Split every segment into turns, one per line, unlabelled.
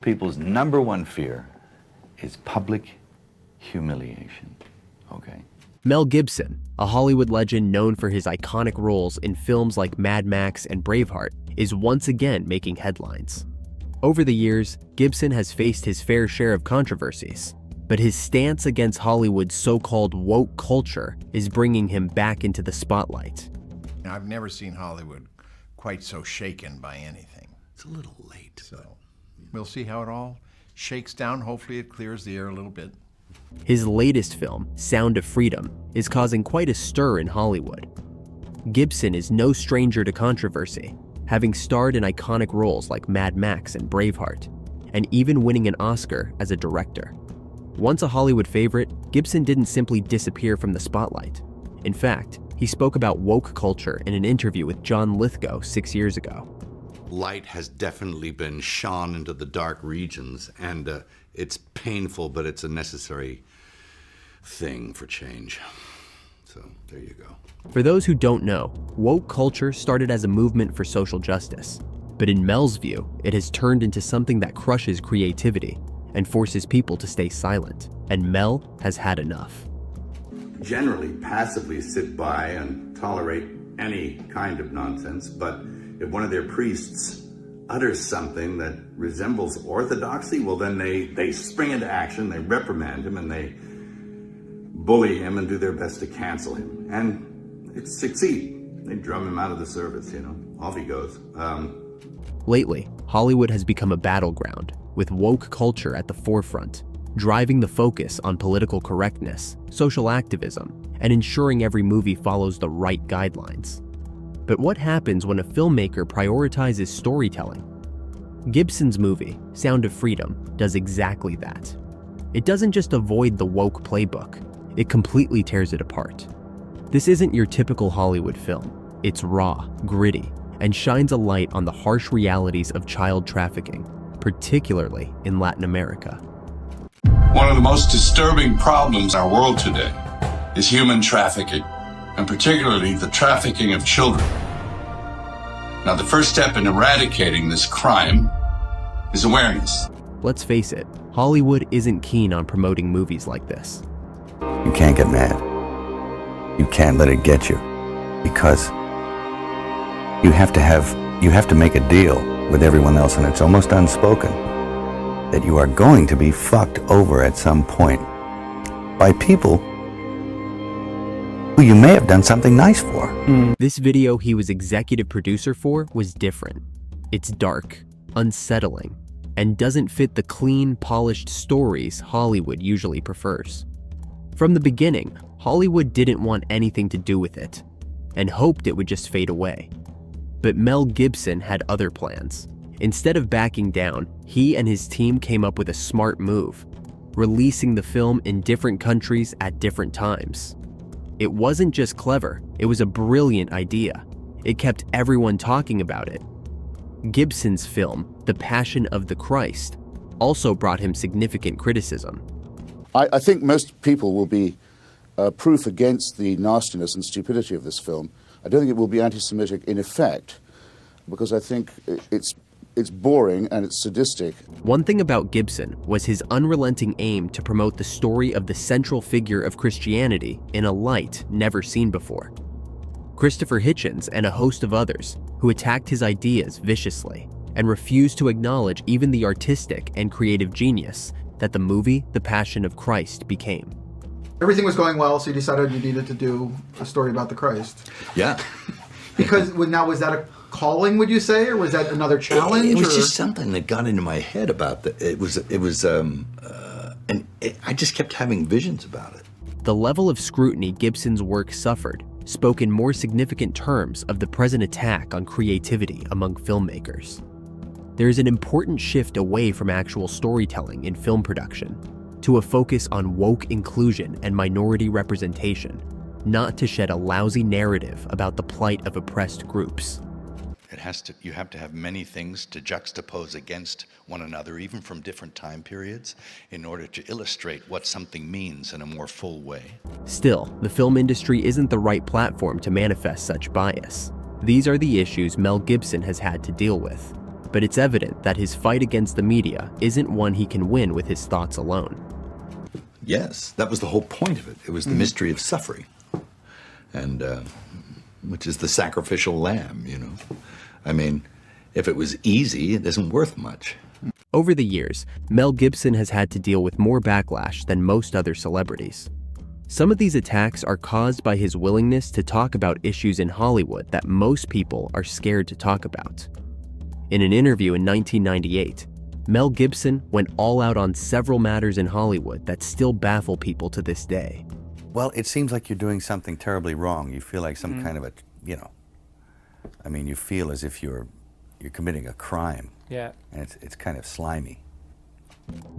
People's number one fear is public humiliation, okay?
Mel Gibson, a Hollywood legend known for his iconic roles in films like Mad Max and Braveheart, is once again making headlines. Over the years, Gibson has faced his fair share of controversies, but his stance against Hollywood's so-called woke culture is bringing him back into the spotlight.
I've never seen Hollywood quite so shaken by anything.
It's a little late.
So we'll see how it all shakes down. Hopefully it clears the air a little bit.
His latest film, Sound of Freedom, is causing quite a stir in Hollywood. Gibson is no stranger to controversy, having starred in iconic roles like Mad Max and Braveheart, and even winning an Oscar as a director. Once a Hollywood favorite, Gibson didn't simply disappear from the spotlight. In fact, he spoke about woke culture in an interview with John Lithgow 6 years ago.
Light has definitely been shone into the dark regions, and it's painful, but it's a necessary thing for change. So there you go.
For those who don't know, woke culture started as a movement for social justice. But in Mel's view, it has turned into something that crushes creativity and forces people to stay silent. And Mel has had enough.
Generally passively sit by and tolerate any kind of nonsense, but if one of their priests utters something that resembles orthodoxy, well then they spring into action, they reprimand him, and they bully him and do their best to cancel him. And it succeed. They drum him out of the service, off he goes.
Lately, Hollywood has become a battleground, with woke culture at the forefront, driving the focus on political correctness, social activism, and ensuring every movie follows the right guidelines. But what happens when a filmmaker prioritizes storytelling? Gibson's movie, Sound of Freedom, does exactly that. It doesn't just avoid the woke playbook, it completely tears it apart. This isn't your typical Hollywood film. It's raw, gritty, and shines a light on the harsh realities of child trafficking, particularly in Latin America.
One of the most disturbing problems in our world today is human trafficking, and particularly the trafficking of children. Now, the first step in eradicating this crime is awareness.
Let's face it, Hollywood isn't keen on promoting movies like this.
You can't get mad. You can't let it get you, because you have to make a deal with everyone else, and it's almost unspoken that you are going to be fucked over at some point by people who you may have done something nice for.
This video he was executive producer for was different. It's dark, unsettling, and doesn't fit the clean, polished stories Hollywood usually prefers. From the beginning, Hollywood didn't want anything to do with it, and hoped it would just fade away. But Mel Gibson had other plans. Instead of backing down, he and his team came up with a smart move, releasing the film in different countries at different times. It wasn't just clever, it was a brilliant idea. It kept everyone talking about it. Gibson's film, The Passion of the Christ, also brought him significant criticism.
I think most people will be proof against the nastiness and stupidity of this film. I don't think it will be anti-Semitic in effect, because I think it's boring and it's sadistic.
One thing about Gibson was his unrelenting aim to promote the story of the central figure of Christianity in a light never seen before. Christopher Hitchens and a host of others who attacked his ideas viciously and refused to acknowledge even the artistic and creative genius that the movie The Passion of Christ became.
Everything was going well, so you decided you needed to do a story about the Christ.
Yeah.
Because now, was that a calling, would you say, or was that another challenge?
It was just something that got into my head about I just kept having visions about it.
The level of scrutiny Gibson's work suffered spoke in more significant terms of the present attack on creativity among filmmakers. There is an important shift away from actual storytelling in film production to a focus on woke inclusion and minority representation, not to shed a lousy narrative about the plight of oppressed groups.
You have to have many things to juxtapose against one another, even from different time periods, in order to illustrate what something means in a more full way.
Still, the film industry isn't the right platform to manifest such bias. These are the issues Mel Gibson has had to deal with. but it's evident that his fight against the media isn't one he can win with his thoughts alone.
Yes, that was the whole point of it. It was the mystery of suffering, and which is the sacrificial lamb, you know. I mean, if it was easy, it isn't worth much.
Over the years, Mel Gibson has had to deal with more backlash than most other celebrities. Some of these attacks are caused by his willingness to talk about issues in Hollywood that most people are scared to talk about. In an interview in 1998, Mel Gibson went all out on several matters in Hollywood that still baffle people to this day.
Well, it seems like you're doing something terribly wrong. You feel like some kind of a, you know, I mean, you feel as if you're committing a crime.
Yeah.
And it's kind of slimy.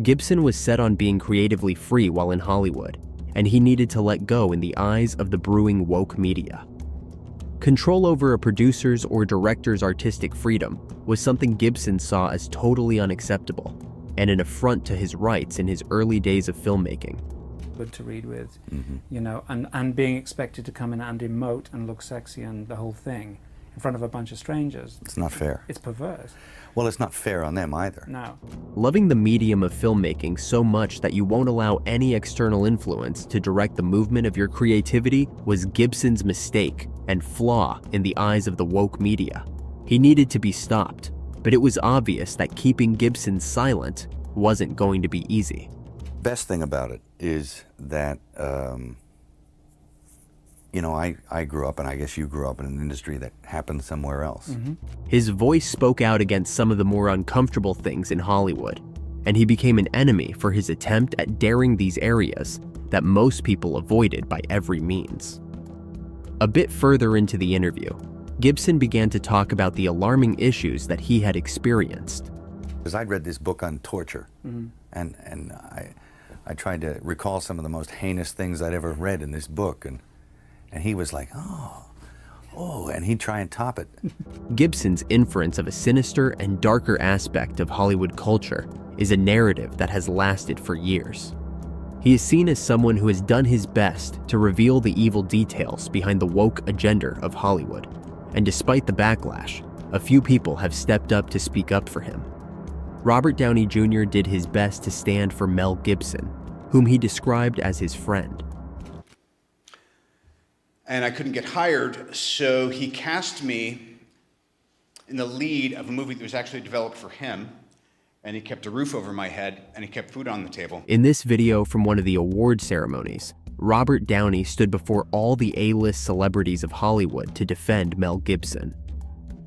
Gibson was set on being creatively free while in Hollywood, and he needed to let go in the eyes of the brewing woke media. Control over a producer's or director's artistic freedom was something Gibson saw as totally unacceptable and an affront to his rights in his early days of filmmaking.
Good to read with, you know, and being expected to come in and emote and look sexy and the whole thing in front of a bunch of strangers.
It's not fair.
It's perverse.
Well, it's not fair on them either.
No.
Loving the medium of filmmaking so much that you won't allow any external influence to direct the movement of your creativity was Gibson's mistake and flaw in the eyes of the woke media. He needed to be stopped, but it was obvious that keeping Gibson silent wasn't going to be easy.
Best thing about it is that, you know, I grew up, and I guess you grew up in an industry that happened somewhere else.
His voice spoke out against some of the more uncomfortable things in Hollywood, and he became an enemy for his attempt at daring these areas that most people avoided by every means. A bit further into the interview, Gibson began to talk about the alarming issues that he had experienced.
Because I'd read this book on torture, and I tried to recall some of the most heinous things I'd ever read in this book, and he was like, oh, and he'd try and top it.
Gibson's inference of a sinister and darker aspect of Hollywood culture is a narrative that has lasted for years. He is seen as someone who has done his best to reveal the evil details behind the woke agenda of Hollywood, and despite the backlash, a few people have stepped up to speak up for him. Robert Downey Jr. did his best to stand for Mel Gibson, whom he described as his friend.
And I couldn't get hired, so he cast me in the lead of a movie that was actually developed for him, and he kept a roof over my head, and he kept food on the table.
In this video from one of the award ceremonies, Robert Downey stood before all the A-list celebrities of Hollywood to defend Mel Gibson.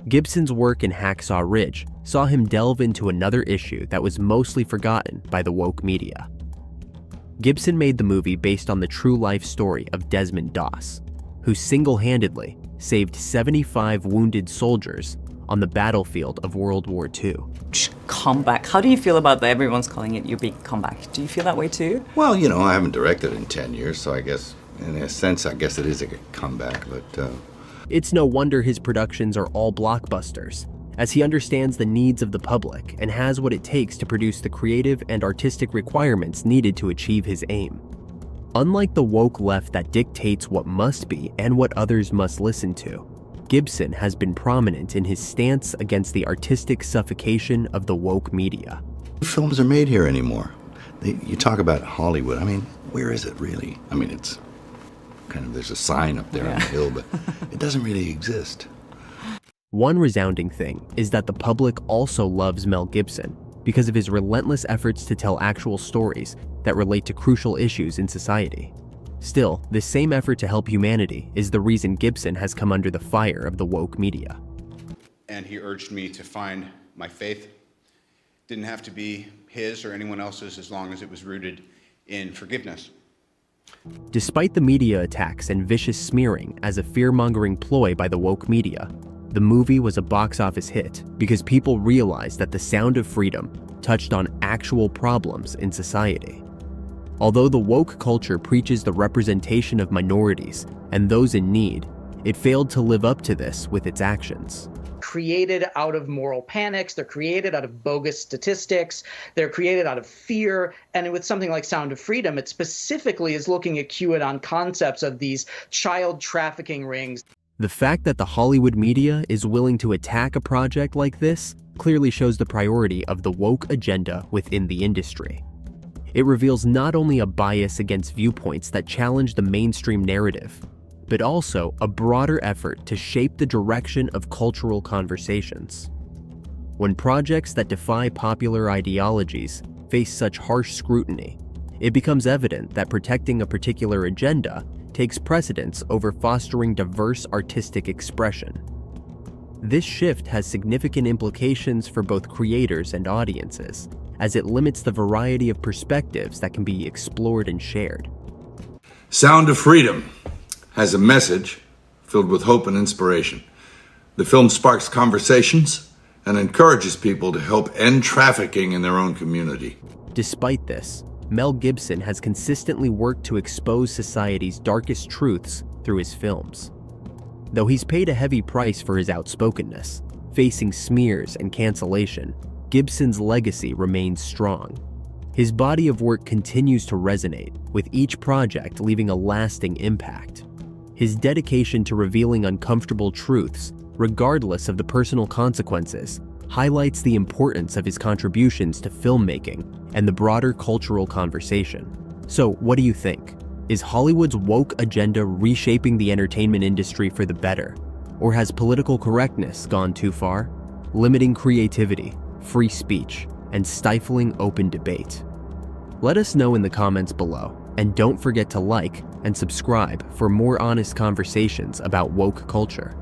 Gibson's work in Hacksaw Ridge saw him delve into another issue that was mostly forgotten by the woke media. Gibson made the movie based on the true life story of Desmond Doss, who single-handedly saved 75 wounded soldiers on the battlefield of World War II.
Comeback. How do you feel about that? Everyone's calling it your big comeback. Do you feel that way too?
Well, you know, I haven't directed in 10 years, so I guess, in a sense, I guess it is a comeback, but...
It's no wonder his productions are all blockbusters, as he understands the needs of the public and has what it takes to produce the creative and artistic requirements needed to achieve his aim. Unlike the woke left that dictates what must be and what others must listen to, Gibson has been prominent in his stance against the artistic suffocation of the woke media.
Films are made here anymore. You talk about Hollywood, I mean, where is it really? I mean, it's kind of, there's a sign up there on the hill, but it doesn't really exist.
One resounding thing is that the public also loves Mel Gibson because of his relentless efforts to tell actual stories that relate to crucial issues in society. Still, this same effort to help humanity is the reason Gibson has come under the fire of the woke media.
And he urged me to find my faith. Didn't have to be his or anyone else's as long as it was rooted in forgiveness.
Despite the media attacks and vicious smearing as a fear-mongering ploy by the woke media, the movie was a box office hit because people realized that The Sound of Freedom touched on actual problems in society. Although the woke culture preaches the representation of minorities and those in need, it failed to live up to this with its actions.
Created out of moral panics, they're created out of bogus statistics, they're created out of fear, and with something like Sound of Freedom, it specifically is looking at QAnon concepts of these child trafficking rings.
The fact that the Hollywood media is willing to attack a project like this clearly shows the priority of the woke agenda within the industry. It reveals not only a bias against viewpoints that challenge the mainstream narrative, but also a broader effort to shape the direction of cultural conversations. When projects that defy popular ideologies face such harsh scrutiny, it becomes evident that protecting a particular agenda takes precedence over fostering diverse artistic expression. This shift has significant implications for both creators and audiences, as it limits the variety of perspectives that can be explored and shared.
Sound of Freedom has a message filled with hope and inspiration. The film sparks conversations and encourages people to help end trafficking in their own community.
Despite this, Mel Gibson has consistently worked to expose society's darkest truths through his films. Though he's paid a heavy price for his outspokenness, facing smears and cancellation, Gibson's legacy remains strong. His body of work continues to resonate, with each project leaving a lasting impact. His dedication to revealing uncomfortable truths, regardless of the personal consequences, highlights the importance of his contributions to filmmaking and the broader cultural conversation. So, what do you think? Is Hollywood's woke agenda reshaping the entertainment industry for the better? Or has political correctness gone too far, limiting creativity, free speech, and stifling open debate? Let us know in the comments below, and don't forget to like and subscribe for more honest conversations about woke culture.